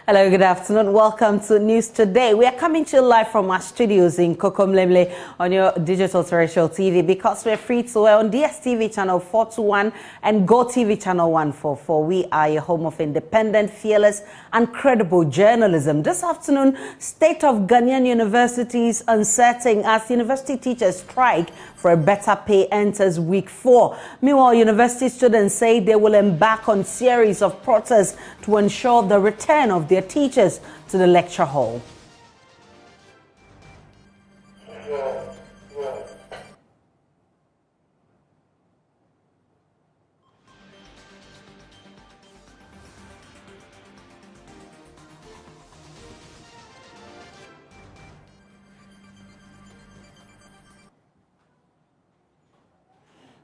Hello, good afternoon. Welcome to News Today. We are coming to you live from our studios in Kokomlemle on your digital terrestrial TV because we're free to air on DSTV channel 421 and Go TV channel 144. We are your home of independent, fearless and credible journalism. This afternoon, state of Ghanaian universities uncertain as university teachers strike for a better pay enters week 4. Meanwhile, university students say they will embark on series of protests to ensure the return of their teachers to the lecture hall.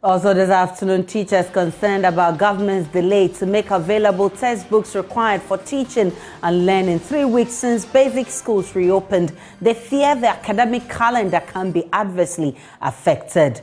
Also this afternoon, teachers concerned about government's delay to make available textbooks required for teaching and learning 3 weeks since basic schools reopened. They fear the academic calendar can be adversely affected.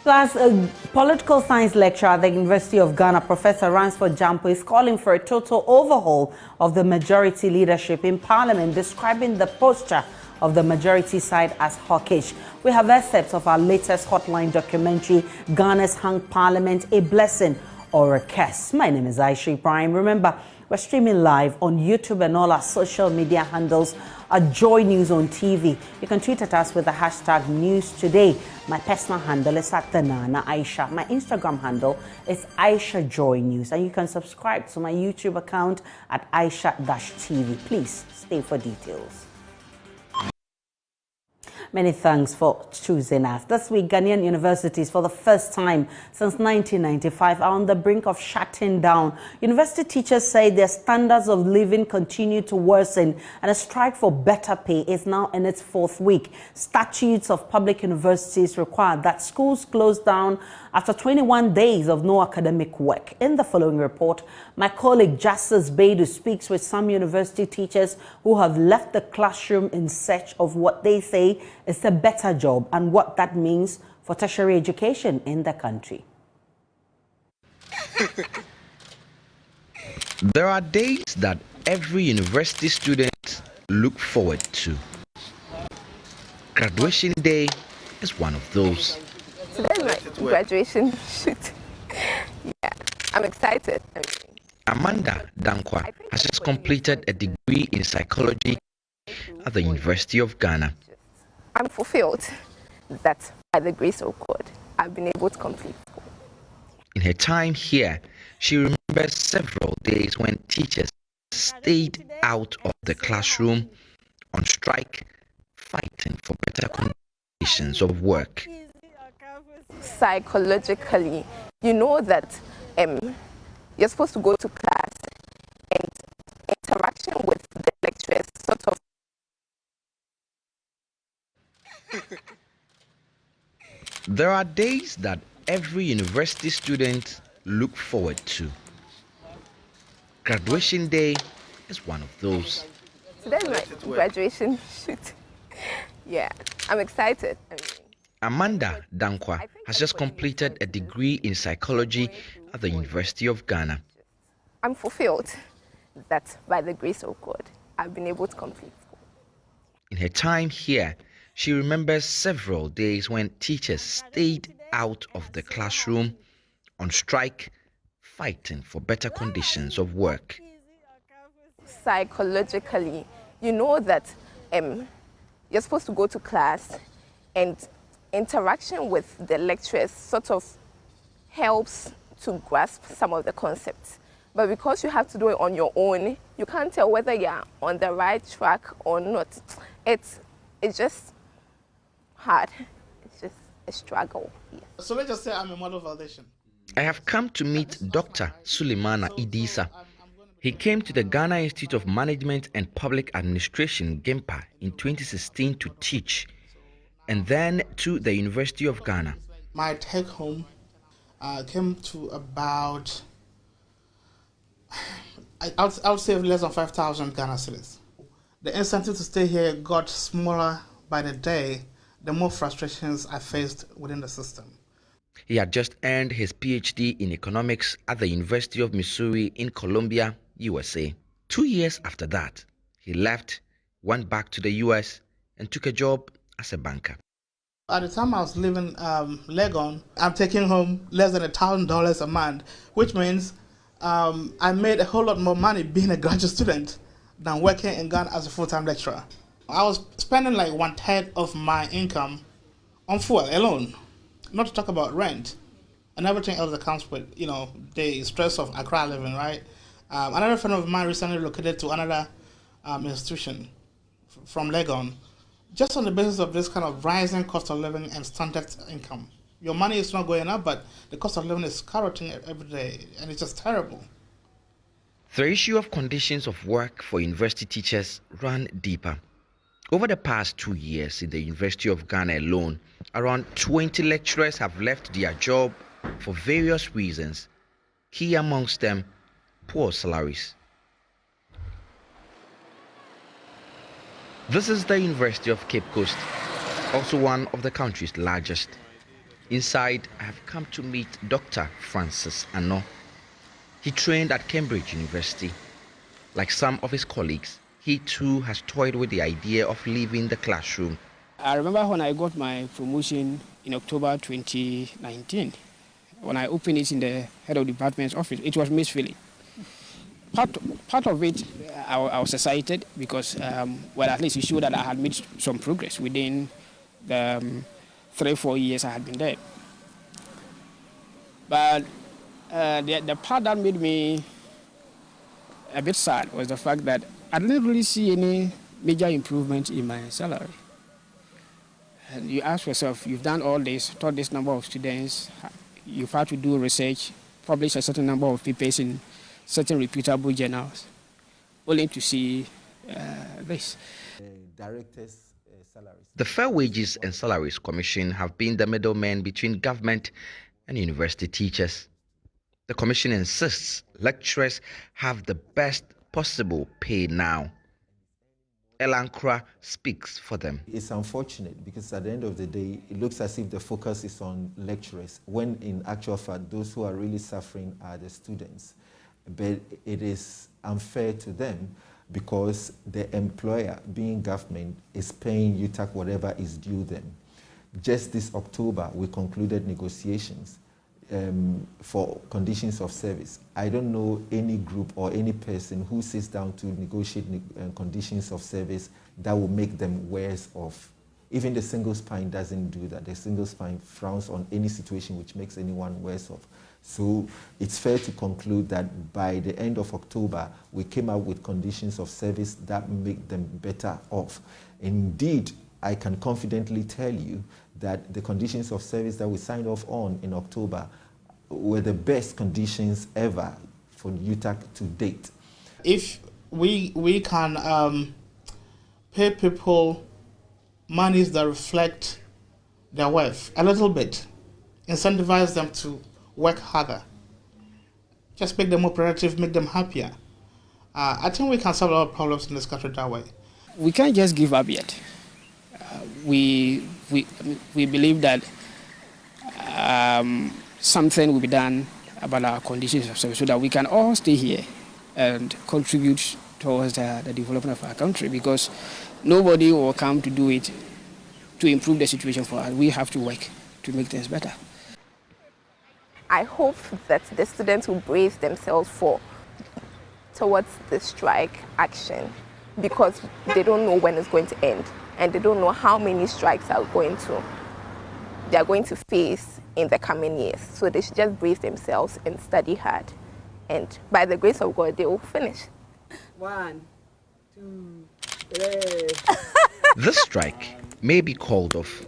Plus, a political science lecturer at the University of Ghana, Professor Ransford Jampo, is calling for a total overhaul of the majority leadership in Parliament, describing the posture of the majority side as hawkish. We have excerpts of our latest Hotline documentary, Ghana's Hung Parliament, A Blessing or a Curse. My name is Aisha Ibrahim. Remember, we're streaming live on YouTube and all our social media handles at Joy News on TV. You can tweet at us with the hashtag News Today. My personal handle is at Nana Aisha. My Instagram handle is Aisha Joy News. And you can subscribe to my YouTube account at Aisha-TV. Please stay for details. Many thanks for choosing us. This week, Ghanaian universities, for the first time since 1995, are on the brink of shutting down. University teachers say their standards of living continue to worsen, and a strike for better pay is now in its 4th week. Statutes of public universities require that schools close down after 21 days of no academic work. In the following report, my colleague Justice Baidu speaks with some university teachers who have left the classroom in search of what they say is a better job and what that means for tertiary education in the country. There are days that every university student look forward to. Graduation day is one of those. Today's my graduation shoot. Yeah, I'm excited. Amanda Dankwa has just completed a degree in psychology at the University of Ghana. I'm fulfilled that by the grace of God, I've been able to complete school. In her time here, she remembers several days when teachers stayed out of the classroom on strike, fighting for better conditions of work. Psychologically, you know that you're supposed to go to class and interaction with the lecturers sort of. There are days that every university student look forward to. Graduation day is one of those. Today's my graduation shoot. Yeah, I'm excited. Amanda Dankwa has just completed a degree in psychology at the University of Ghana. I'm fulfilled that by the grace of God, I've been able to complete school. In her time here, she remembers several days when teachers stayed out of the classroom on strike, fighting for better conditions of work. Psychologically, you know that you're supposed to go to class and interaction with the lecturers sort of helps to grasp some of the concepts. But because you have to do it on your own, you can't tell whether you're on the right track or not. It's just hard. It's just a struggle. Yeah. So let's just say I'm a model validation. I have come to meet Dr. Suleimana Idisa. He came to the Ghana Institute of Management and Public Administration, GIMPA, in 2016 to teach, and then to the University of Ghana. My take home came to about, I would say less than 5,000 Ghana cedis. The incentive to stay here got smaller by the day, the more frustrations I faced within the system. He had just earned his PhD in economics at the University of Missouri in Columbia, USA. 2 years after that, he left, went back to the US, and took a job as a banker. At the time I was living Legon, I'm taking home less than $1,000 a month, which means I made a whole lot more money being a graduate student than working in Ghana as a full-time lecturer. I was spending like 1/3 of my income on fuel alone, not to talk about rent and everything else that comes with, the stress of Accra living, right? Another friend of mine recently relocated to another institution from Legon, just on the basis of this kind of rising cost of living and standard income. Your money is not going up, but the cost of living is skyrocketing every day, and it's just terrible. The issue of conditions of work for university teachers ran deeper. Over the past 2 years in the University of Ghana alone, around 20 lecturers have left their job for various reasons, key amongst them poor salaries. This is the University of Cape Coast, also one of the country's largest. Inside, I have come to meet Dr. Francis Ano. He trained at Cambridge University. Like some of his colleagues, he too has toyed with the idea of leaving the classroom. I remember when I got my promotion in October 2019, when I opened it in the head of department's office, it was misfilling. Part of it, I was excited because, at least it showed that I had made some progress within the 3-4 years I had been there. But the part that made me a bit sad was the fact that I didn't really see any major improvement in my salary. And you ask yourself, you've done all this, taught this number of students, you've had to do research, publish a certain number of papers in certain reputable journals, only to see this. The Fair Wages and Salaries Commission have been the middleman between government and university teachers. The commission insists lecturers have the best possible pay now. Elankra speaks for them. It's unfortunate because at the end of the day, it looks as if the focus is on lecturers, when in actual fact, those who are really suffering are the students. But it is unfair to them because the employer, being government, is paying UTAC whatever is due them. Just this October, we concluded negotiations for conditions of service. I don't know any group or any person who sits down to negotiate conditions of service that will make them worse off. Even the single spine doesn't do that. The single spine frowns on any situation which makes anyone worse off. So it's fair to conclude that by the end of October, we came up with conditions of service that make them better off. Indeed, I can confidently tell you that the conditions of service that we signed off on in October were the best conditions ever for UTAC to date. If we can pay people monies that reflect their worth a little bit, incentivize them to work harder, just make them more productive, make them happier, I think we can solve a lot of problems in this country that way. We can't just give up yet. We believe that something will be done about our conditions of service so that we can all stay here and contribute towards the development of our country, because nobody will come to do it to improve the situation for us. We have to work to make things better. I hope that the students will brace themselves towards the strike action, because they don't know when it's going to end, and they don't know how many strikes they are going to face in the coming years. So they should just brace themselves and study hard, and by the grace of God, they will finish. 1, 2, 3. This strike may be called off,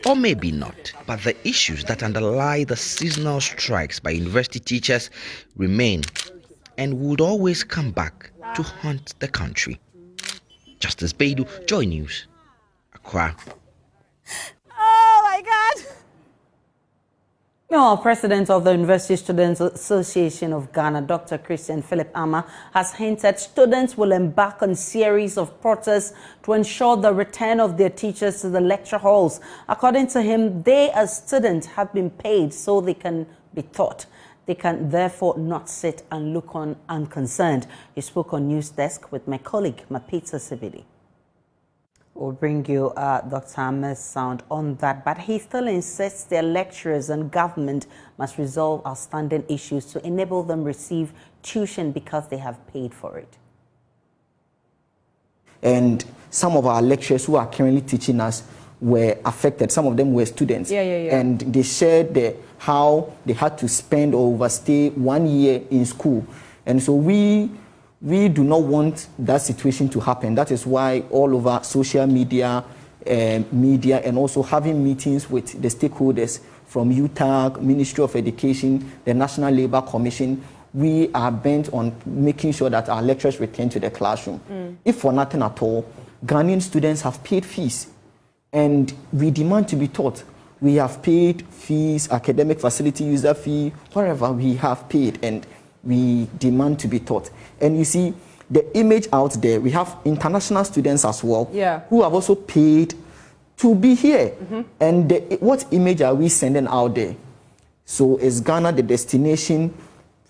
or maybe not, but the issues that underlie the seasonal strikes by university teachers remain and would always come back to haunt the country. Justice Baidu, Joy News, Accra. Oh my God! No, President of the University Students Association of Ghana, Dr. Christian Philip Ama, has hinted students will embark on a series of protests to ensure the return of their teachers to the lecture halls. According to him, they as students have been paid so they can be taught. They can therefore not sit and look on unconcerned. He spoke on News Desk with my colleague, Mapita Sibidi. We'll bring you Dr. Ahmed's sound on that, but he still insists their lecturers and government must resolve outstanding issues to enable them receive tuition because they have paid for it. And some of our lecturers who are currently teaching us were affected. Some of them were students. And they shared how they had to spend or overstay 1 year in school. And so we do not want that situation to happen. That is why all over social media, and also having meetings with the stakeholders from UTAG, Ministry of Education, the National Labour Commission, we are bent on making sure that our lecturers return to the classroom. If for nothing at all, Ghanaian students have paid fees and we demand to be taught. We have paid fees, academic facility user fee, wherever we have paid, and we demand to be taught. And you see, the image out there, we have international students as well, who have also paid to be here. And what image are we sending out there? So is Ghana the destination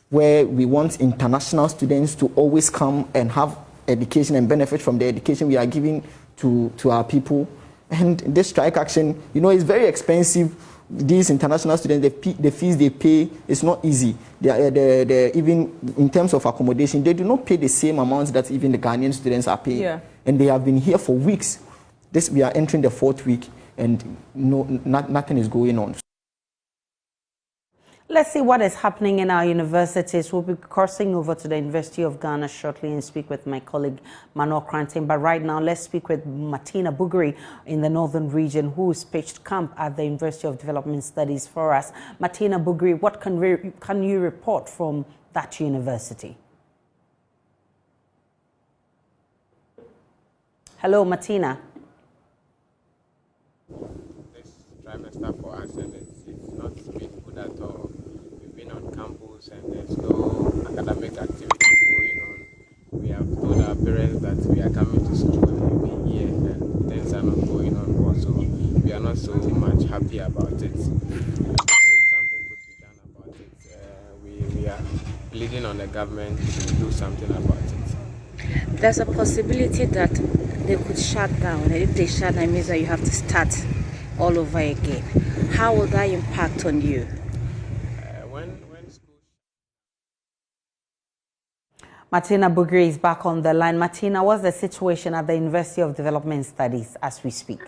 where we want international students to always come and have education and benefit from the education we are giving to our people? And this strike action, you know, is very expensive. These international students, the fees they pay, it's not easy. Even in terms of accommodation, they do not pay the same amounts that even the Ghanaian students are paying. And they have been here for weeks. We are entering the 4th week, and nothing is going on. Let's see what is happening in our universities. We'll be crossing over to the University of Ghana shortly and speak with my colleague Manuel Cranton. But right now, let's speak with Martina Bugri in the northern region, who is pitched camp at the University of Development Studies for us. Martina Bugri, what can you report from that university? Hello, Martina. This trimester for us, and it's not been good at all. We've been on campus and there's no academic activity going on. We have told our parents that we are coming to school and we've been here and things are not going on well, so we are not so much happy about it. So if something could be done about it, we are pleading on the government to do something about it. There's a possibility that they could shut down, and if they shut down, it means that you have to start all over again. How will that impact on you? Martina Bugri is back on the line. Martina, what's the situation at the University of Development Studies as we speak?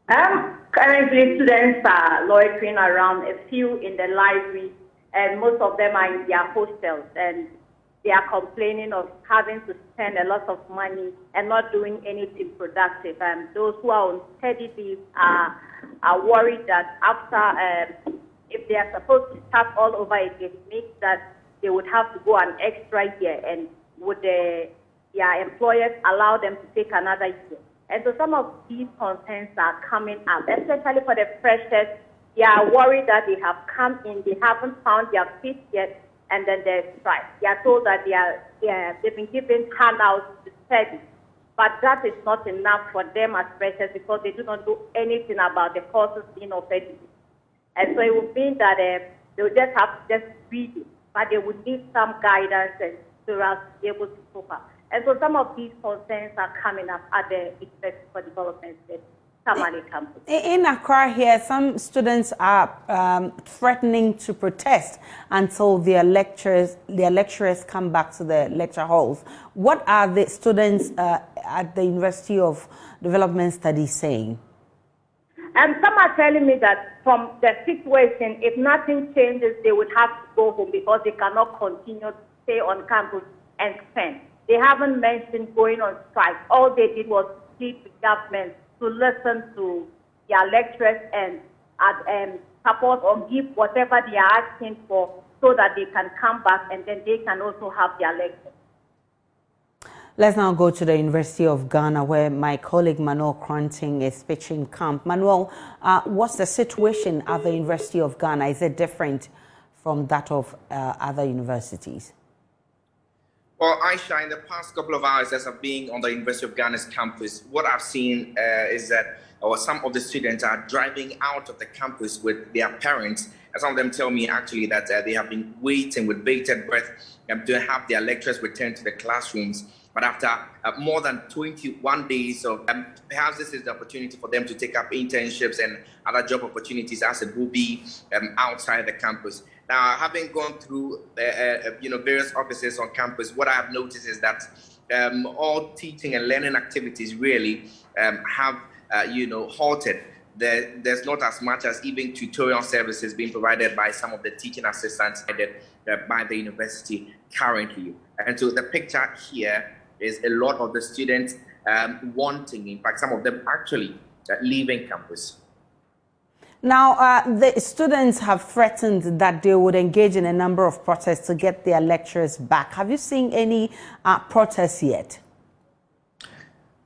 Currently, students are loitering around, a few in the library, and most of them are in their hostels, and they are complaining of having to spend a lot of money and not doing anything productive. And those who are on steady leave are worried that after, if they are supposed to start all over again, it means that they would have to go an extra year, and would their employers allow them to take another year? And so some of these concerns are coming up, especially for the freshers. They are worried that they have come in, they haven't found their feet yet, and then there's strike. They are told that they've been given handouts to study, but that is not enough for them as freshers because they do not do anything about the courses being offered. And so it would mean that they would just have to just read it, but they would need some guidance and to be able to cope up. And so some of these concerns are coming up at the University for Development campus. In Accra here, some students are threatening to protest until their lecturers come back to the lecture halls. What are the students at the University of Development Studies saying? Some are telling me that from the situation, if nothing changes, they would have to go home because they cannot continue to stay on campus and spend. They haven't mentioned going on strike. All they did was plead with government to listen to their lecturers and support or give whatever they are asking for so that they can come back and then they can also have their lectures. Let's now go to the University of Ghana, where my colleague Manuel Kranting is pitching camp. Manuel, what's the situation at the University of Ghana? Is it different from that of other universities? Well, Aisha, in the past couple of hours as I've been on the University of Ghana's campus, what I've seen is that some of the students are driving out of the campus with their parents. And some of them tell me actually that they have been waiting with bated breath to have their lecturers return to the classrooms. But after more than 21 days of, perhaps this is the opportunity for them to take up internships and other job opportunities as it will be outside the campus. Now, having gone through various offices on campus, what I have noticed is that all teaching and learning activities really have halted. There's not as much as even tutorial services being provided by some of the teaching assistants by the university currently. And so the picture here is a lot of the students wanting, in fact, some of them actually leaving campus. Now, the students have threatened that they would engage in a number of protests to get their lecturers back. Have you seen any protests yet?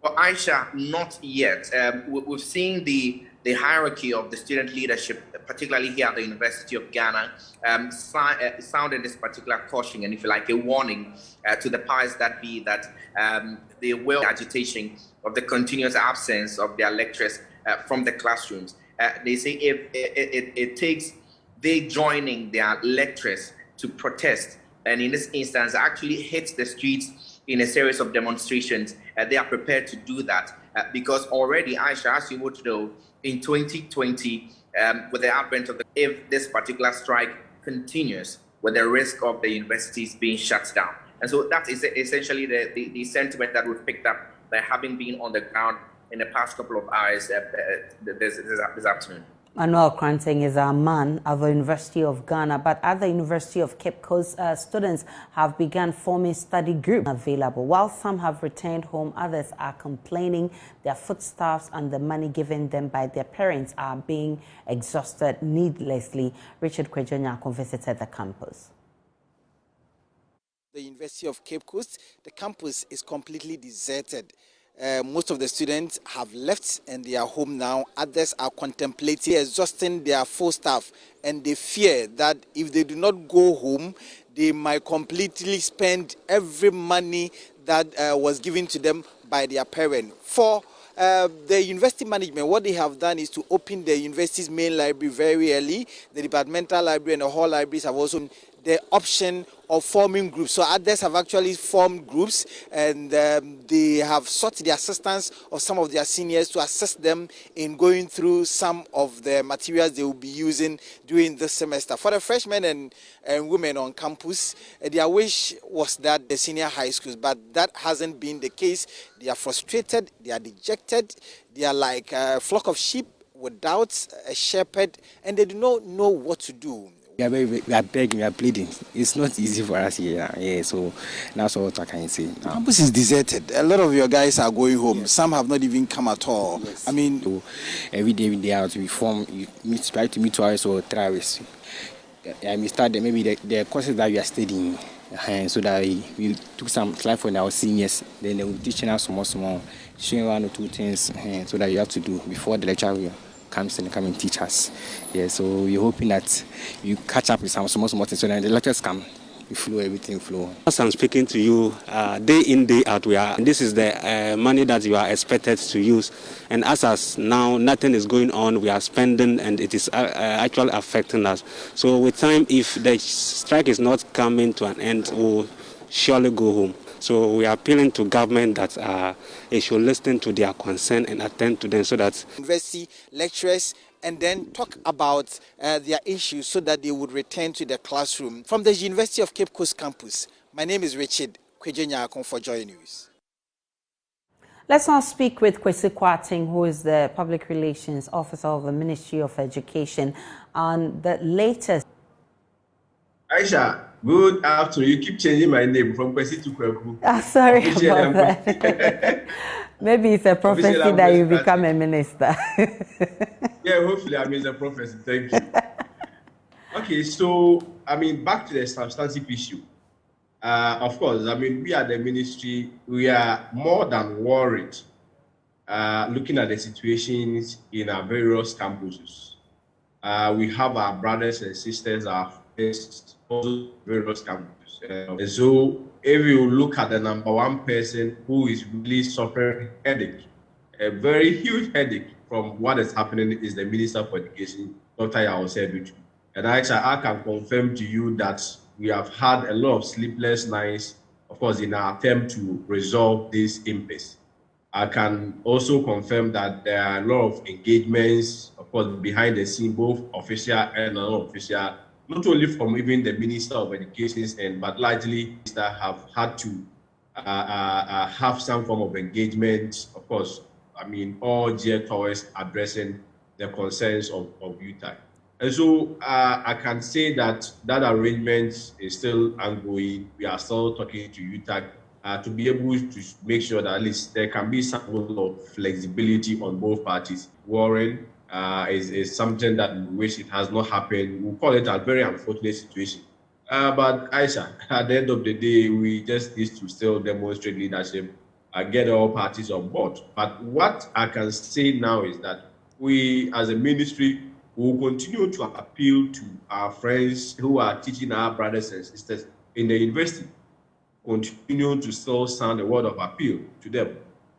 Well, Aisha, not yet. We've seen the hierarchy of the student leadership, particularly here at the University of Ghana, sounded this particular caution and, if you like, a warning to the powers that be that they will agitation of the continuous absence of their lecturers from the classrooms. They say if it takes they joining their lecturers to protest, and in this instance actually hit the streets in a series of demonstrations, they are prepared to do that because already, Aisha, as you would know, in 2020, with the advent of if this particular strike continues, with the risk of the universities being shut down. And so that is essentially the sentiment that we've picked up by having been on the ground in the past couple of hours this afternoon. Manuel Kranting is a man at the University of Ghana, but at the University of Cape Coast, students have begun forming study groups available. While some have returned home, others are complaining their foodstuffs and the money given them by their parents are being exhausted needlessly. Richard Kwejo visited the campus. The University of Cape Coast, the campus is completely deserted. Most of the students have left and they are home now. Others are contemplating exhausting their full staff, and they fear that if they do not go home, they might completely spend every money that was given to them by their parent. For the university management, what they have done is to open the university's main library very early. The departmental library and the hall libraries have also the option of forming groups. So others have actually formed groups, and they have sought the assistance of some of their seniors to assist them in going through some of the materials they will be using during this semester. For the freshmen and women on campus, their wish was that the senior high schools, but that hasn't been the case. They are frustrated, they are dejected, they are like a flock of sheep without a shepherd, and they do not know what to do. We are begging, we are pleading. It's not easy for us here. Yeah, so that's what I can say. Campus is deserted. A lot of your guys are going home. Yes. Some have not even come at all. Yes. I mean, so every day out, we try to meet 2 hours or 3 hours. We start maybe the courses that we are studying, so that we took some slide for our seniors. Then they will teach us small, showing 1 or 2 things, so that you have to do before the lecture comes and come and teach us. Yeah, so we're hoping that you catch up with some small things so that the lectures come, everything flow. As I'm speaking to you, day in, day out, this is the money that you are expected to use. And as now, nothing is going on, we are spending, and it is actually affecting us. So with time, if the strike is not coming to an end, we'll surely go home. So we are appealing to government that it should listen to their concern and attend to them so that university lecturers and then talk about their issues so that they would return to the classroom. From the University of Cape Coast campus, my name is Richard Kwejo for Joy News. Let's now speak with Kwesi Kwarteng, who is the Public Relations Officer of the Ministry of Education, on the latest. Aisha, good afternoon. You keep changing my name from Kwesi to Kweku. Sorry about that. Maybe it's a prophecy that you become a minister. Yeah, hopefully I mean a prophecy. Thank you. Okay, so, back to the substantive issue. Of course, I mean, we at the ministry, we are more than worried looking at the situations in our various campuses. We have our brothers and sisters, our friends, also various campuses. And so if you look at the number one person who is really suffering headache, a very huge headache from what is happening is the Minister for Education, Dr. Yaosebitu. And I can confirm to you that we have had a lot of sleepless nights, of course, in our attempt to resolve this impasse. I can also confirm that there are a lot of engagements, of course, behind the scene, both official and non-official, not only from even the Minister of Education, but largely that have had to have some form of engagement, of course, I mean, all geared towards addressing the concerns of UTAG. And so I can say that that arrangement is still ongoing. We are still talking to UTAG to be able to make sure that at least there can be some level of flexibility on both parties. Warren is something that we wish it has not happened. We call it a very unfortunate situation. But Aisha, at the end of the day, we just need to still demonstrate leadership, get all parties on board. But what I can say now is that we, as a ministry, will continue to appeal to our friends who are teaching our brothers and sisters in the university, continue to still sound a word of appeal to them.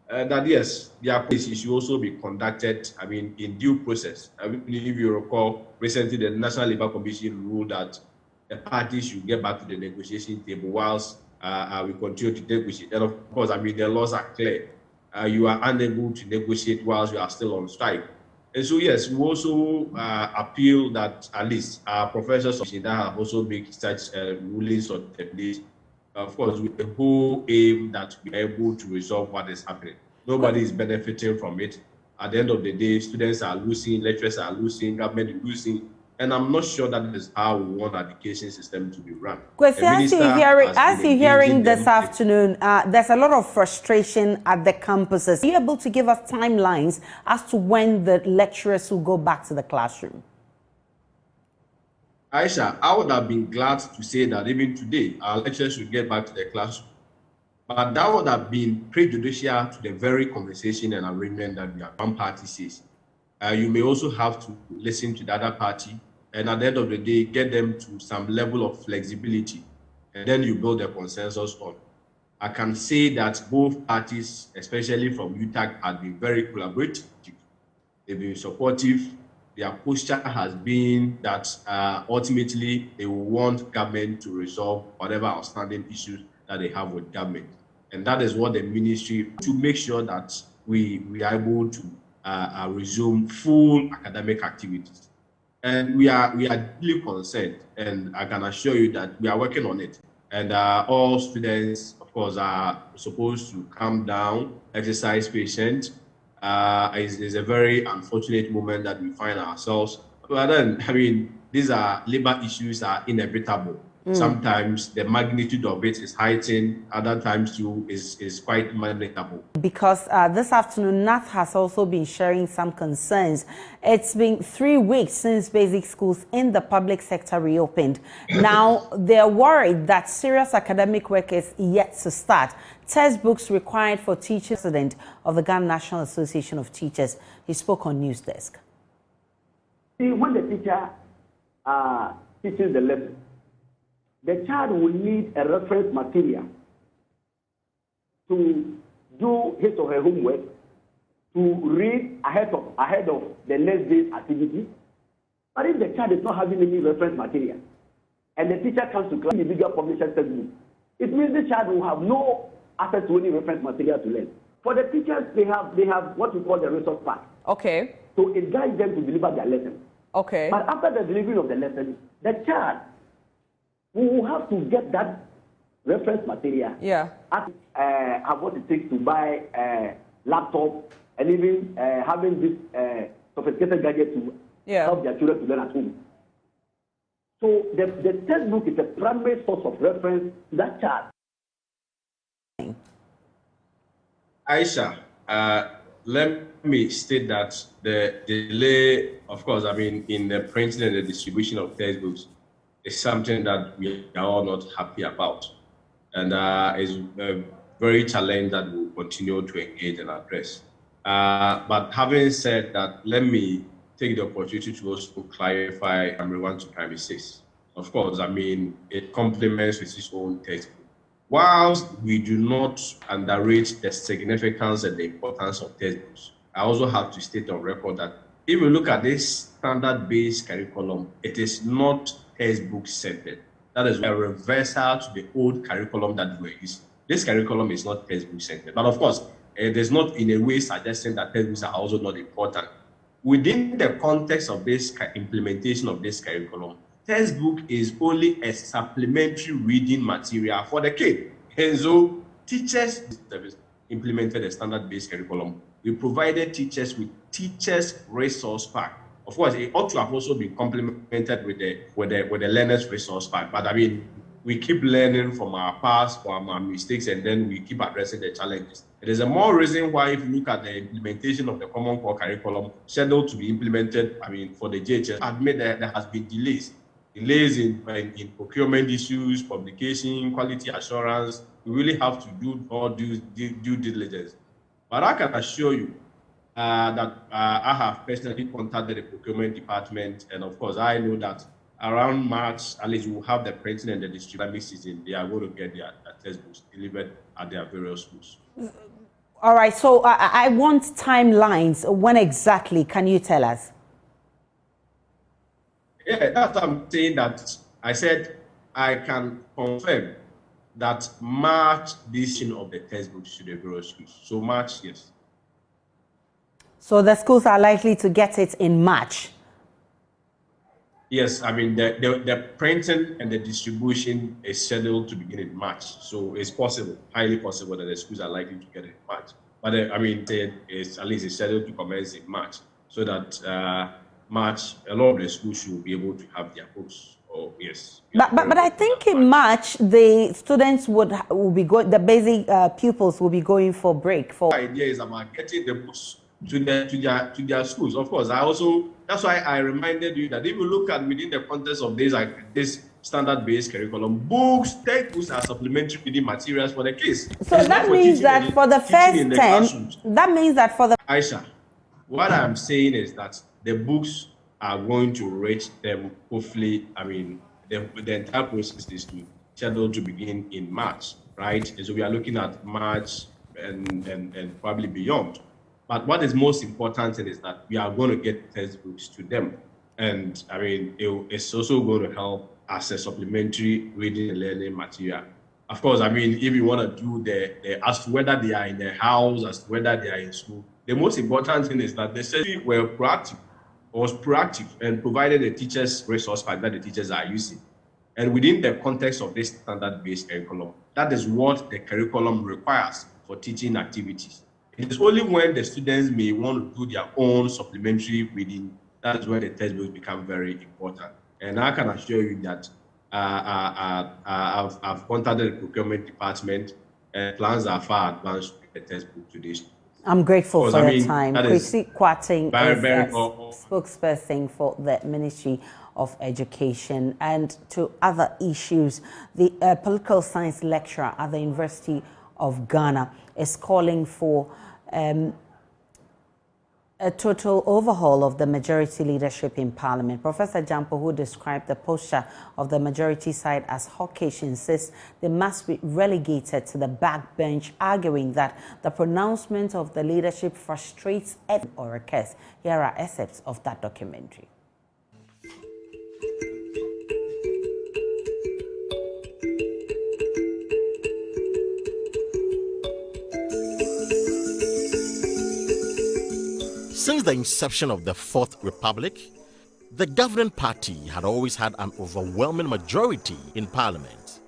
That yes, their policy should also be conducted, I mean, in due process. I believe if you recall, recently the National Labour Commission ruled that the parties should get back to the negotiation table whilst we continue to negotiate. And of course, I mean, the laws are clear. You are unable to negotiate whilst you are still on strike. And so, yes, we also appeal that at least our professors that have also made such rulings on this, of course, with the whole aim that we are able to resolve what is happening. Nobody is benefiting from it. At the end of the day, students are losing, lecturers are losing, government is losing. And I'm not sure that is how we want our education system to be run. As you're hearing this afternoon, there's a lot of frustration at the campuses. Are you able to give us timelines as to when the lecturers will go back to the classroom? Aisha, I would have been glad to say that even today, our lecturers should get back to the classroom. But that would have been prejudicial to the very conversation and arrangement that one party says. You may also have to listen to the other party, and at the end of the day, get them to some level of flexibility, and then you build a consensus on. I can say that both parties, especially from UTAG, have been very collaborative. They've been supportive. Their posture has been that ultimately they will want government to resolve whatever outstanding issues that they have with government. And that is what the ministry, to make sure that we are able to resume full academic activities. And we are deeply concerned, and I can assure you that we are working on it. And all students, of course, are supposed to calm down, exercise patience. It's a very unfortunate moment that we find ourselves. But then, I mean, these labor issues are inevitable. Sometimes the magnitude of it is heightened, other times too is quite manageable. Because this afternoon, NAT has also been sharing some concerns. It's been 3 weeks since basic schools in the public sector reopened. Now, they're worried that serious academic work is yet to start. Textbooks required for teachers, president of the Ghana National Association of Teachers. He spoke on News Desk. See, when the teacher teaches the lesson, the child will need a reference material to do his or her homework, to read ahead of the next day's activity. But if the child is not having any reference material, and the teacher comes to class individual publisher textbook, it means the child will have no access to any reference material to learn. For the teachers, they have what we call the resource pack. Okay. So it guides them to deliver their lesson. Okay. But after the delivery of the lesson, the child will have to get that reference material. Yeah. Have what it takes to buy a laptop and even having this sophisticated gadget to help their children to learn at home. So the textbook is a primary source of reference to that child. Aisha, let me state that the delay, of course, I mean, in the printing and the distribution of textbooks is something that we are all not happy about. and is a very challenge that we'll continue to engage and address. But having said that, let me take the opportunity to also clarify primary 1 to primary 6. Of course, I mean, it complements with its own textbook. Whilst we do not underrate the significance and the importance of textbooks, I also have to state on record that if we look at this standard-based curriculum, it is not textbook-centered. That is a reversal to the old curriculum that we were using. This curriculum is not textbook-centered. But of course, it is not in a way suggesting that textbooks are also not important. Within the context of this implementation of this curriculum, textbook is only a supplementary reading material for the kid. And so teachers implemented a standard-based curriculum. We provided teachers with teachers resource pack. Of course, it ought to have also been complemented with the learners resource pack. But I mean, we keep learning from our past, from our mistakes, and then we keep addressing the challenges. It is a more reason why, if you look at the implementation of the Common Core curriculum scheduled to be implemented, I mean, for the JHS, admit that there has been delays in procurement issues, publication, quality assurance. We really have to do all due diligence. But I can assure you that I have personally contacted the procurement department, and of course, I know that around March, at least we will have the printing and the distribution season. They are going to get their textbooks delivered at their various schools. All right, so I want timelines. When exactly can you tell us? Yeah, that's what I'm saying. That I said I can confirm that March edition of the textbooks to the various schools. So March, yes. So the schools are likely to get it in March. Yes, I mean, the printing and the distribution is scheduled to begin in March. So it's possible, highly possible, that the schools are likely to get it in March. But I mean, it's at least it's scheduled to commence in March, so that March, a lot of the schools should be able to have their books. Oh, yes. But I think in March, the students will be going, the basic pupils will be going for break. The idea is about getting the books to their schools. Of course, that's why I reminded you that if you look at within the context of this standard-based curriculum, books, textbooks are supplementary reading materials for the kids. So that means that for the first term, that means that for the... Aisha, what I'm saying is that the books are going to reach them, hopefully. I mean, the entire process is scheduled to begin in March, right? And so we are looking at March and probably beyond. But what is most important is that we are going to get textbooks to them. And I mean, it's also going to help as a supplementary reading and learning material. Of course, I mean, if you want to do as to whether they are in the house, as to whether they are in school, the most important thing is that they said were proactive and provided the teachers resource pack that the teachers are using. And within the context of this standard-based curriculum, that is what the curriculum requires for teaching activities. It is only when the students may want to do their own supplementary reading that is when the textbooks become very important. And I can assure you that I've contacted the procurement department, and plans are far advanced with the textbook to this. I'm grateful for your time. Kwesi Kwarteng is spokesperson for the Ministry of Education. And to other issues, the political science lecturer at the University of Ghana is calling for a total overhaul of the majority leadership in Parliament. Professor Jampo, who described the posture of the majority side as hawkish, insists they must be relegated to the backbench, arguing that the pronouncement of the leadership frustrates or occurs. Here are excerpts of that documentary. Since the inception of the Fourth Republic, the governing party had always had an overwhelming majority in Parliament,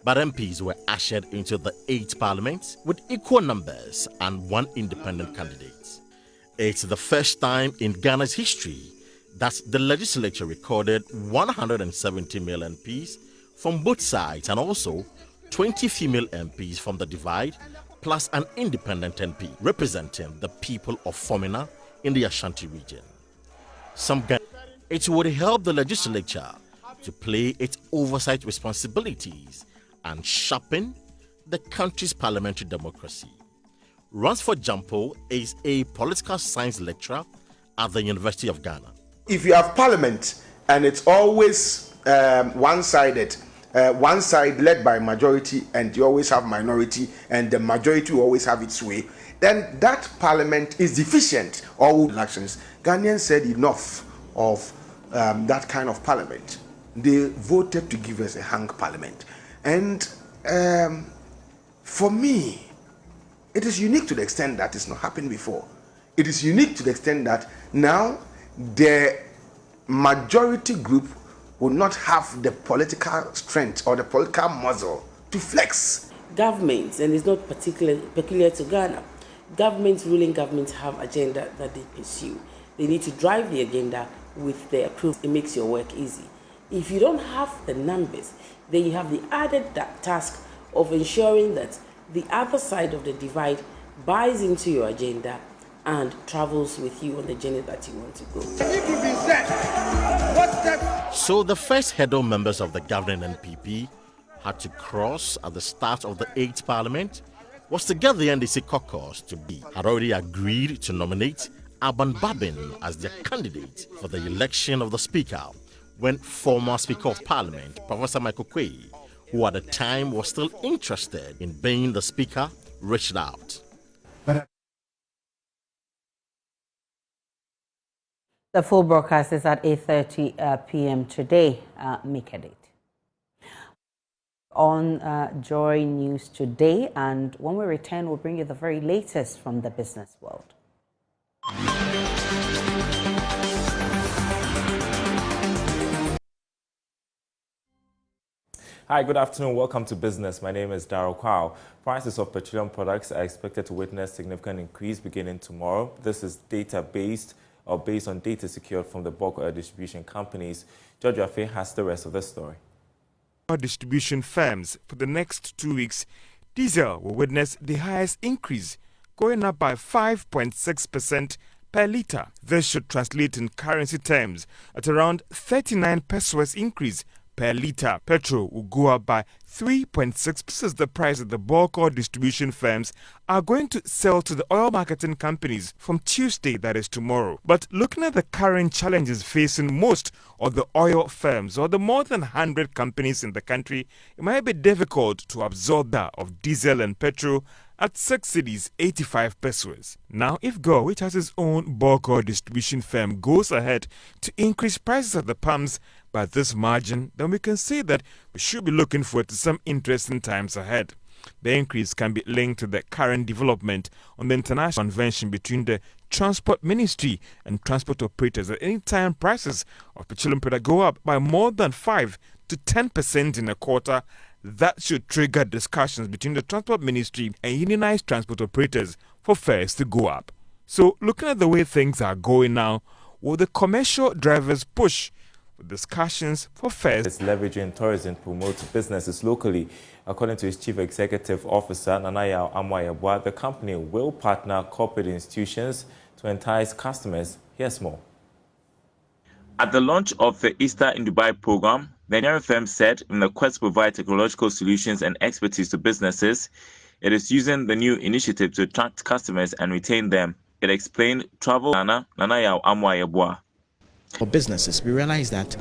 but MPs were ushered into the 8th Parliament with equal numbers and one independent candidate. It's the first time in Ghana's history that the legislature recorded 170 male MPs from both sides and also 20 female MPs from the divide, plus an independent MP representing the people of Fomena in the Ashanti region. It would help the legislature to play its oversight responsibilities and sharpen the country's parliamentary democracy. Ransford Jampo is a political science lecturer at the University of Ghana. If you have parliament and it's always one-sided, one side led by majority, and you always have minority, and the majority will always have its way, then that parliament is deficient. All elections, Ghanaians said enough of that kind of parliament. They voted to give us a hung parliament. And for me, it is unique to the extent that it's not happened before. It is unique to the extent that now the majority group will not have the political strength or the political muscle to flex. Governments, and it's not peculiar to Ghana, ruling governments have agenda that they pursue. They need to drive the agenda with their approval. It makes your work easy. If you don't have the numbers, then you have the added task of ensuring that the other side of the divide buys into your agenda and travels with you on the journey that you want to go. So the first hurdle members of the governing NPP had to cross at the start of the 8th Parliament was to get the NDC caucus to be had already agreed to nominate Aban Babin as their candidate for the election of the Speaker when former Speaker of Parliament, Professor Michael Quay, who at the time was still interested in being the Speaker, reached out. The full broadcast is at 8:30 p.m. today. Make a date. On Joy News today, and when we return, we'll bring you the very latest from the business world. Hi, good afternoon. Welcome to Business. My name is Darryl Kwao. Prices of petroleum products are expected to witness significant increase beginning tomorrow. This is data-based or based on data secured from the bulk oil distribution companies. George Afe has the rest of the story. Distribution firms for the next 2 weeks, diesel will witness the highest increase, going up by 5.6% per litre. This should translate in currency terms at around 39 pesos increase per litre. Petrol will go up by 3.6%. This is the price that the bulk oil distribution firms are going to sell to the oil marketing companies from Tuesday, that is tomorrow. But looking at the current challenges facing most of the oil firms or the more than 100 companies in the country, it might be difficult to absorb that of diesel and petrol at 6 cedis 85 pesos. Now, if Go, which has its own bulk oil distribution firm, goes ahead to increase prices at the pumps by this margin, then we can say that we should be looking forward to some interesting times ahead. The increase can be linked to the current development on the international convention between the Transport Ministry and transport operators. At any time prices of petroleum products go up by more than 5 to 10% in a quarter, that should trigger discussions between the Transport Ministry and unionized transport operators for fares to go up. So, looking at the way things are going now, will the commercial drivers push for discussions for fares? It's leveraging tourism to promote businesses locally. According to its Chief Executive Officer, Nanaya Amwayabwa, the company will partner corporate institutions to entice customers. Here's more. At the launch of the Easter in Dubai program, the engineering firm said in the quest to provide technological solutions and expertise to businesses, it is using the new initiative to attract customers and retain them. It explained Travel Ghana, Nanaya Amwayabwa. For businesses, we realize that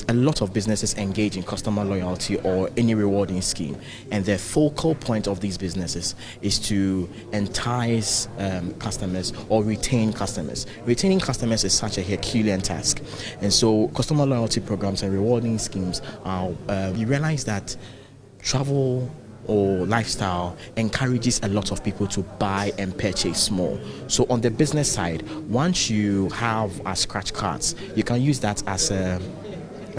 a lot of businesses engage in customer loyalty or any rewarding scheme, and the focal point of these businesses is to entice customers or retain customers. Retaining customers is such a Herculean task, and so customer loyalty programs and rewarding schemes are we realize that travel or lifestyle encourages a lot of people to buy and purchase more. So on the business side, once you have scratch cards, you can use that as a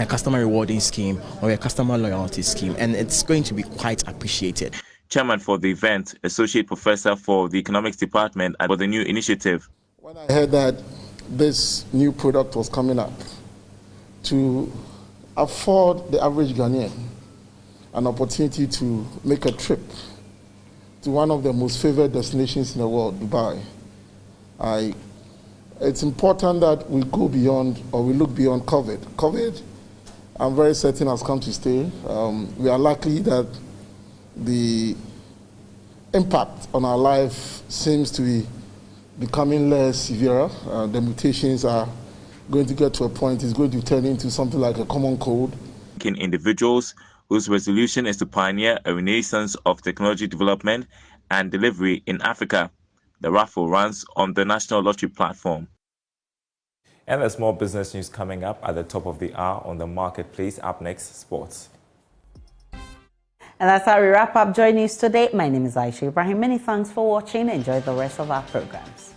customer rewarding scheme or a customer loyalty scheme, and it's going to be quite appreciated. Chairman for the event, Associate Professor for the Economics Department for the new initiative. When I heard that this new product was coming up to afford the average Ghanaian an opportunity to make a trip to one of the most favored destinations in the world, Dubai, it's important that we go beyond, or we look beyond COVID. COVID, I'm very certain, has come to stay. We are lucky that the impact on our life seems to be becoming less severe. The mutations are going to get to a point, it's going to turn into something like a common cold. Individuals whose resolution is to pioneer a renaissance of technology development and delivery in Africa. The raffle runs on the National Lottery platform. And there's more business news coming up at the top of the hour on the marketplace. Up next, sports. And that's how we wrap up Joy News today. My name is Aisha Ibrahim. Many thanks for watching. Enjoy the rest of our programs.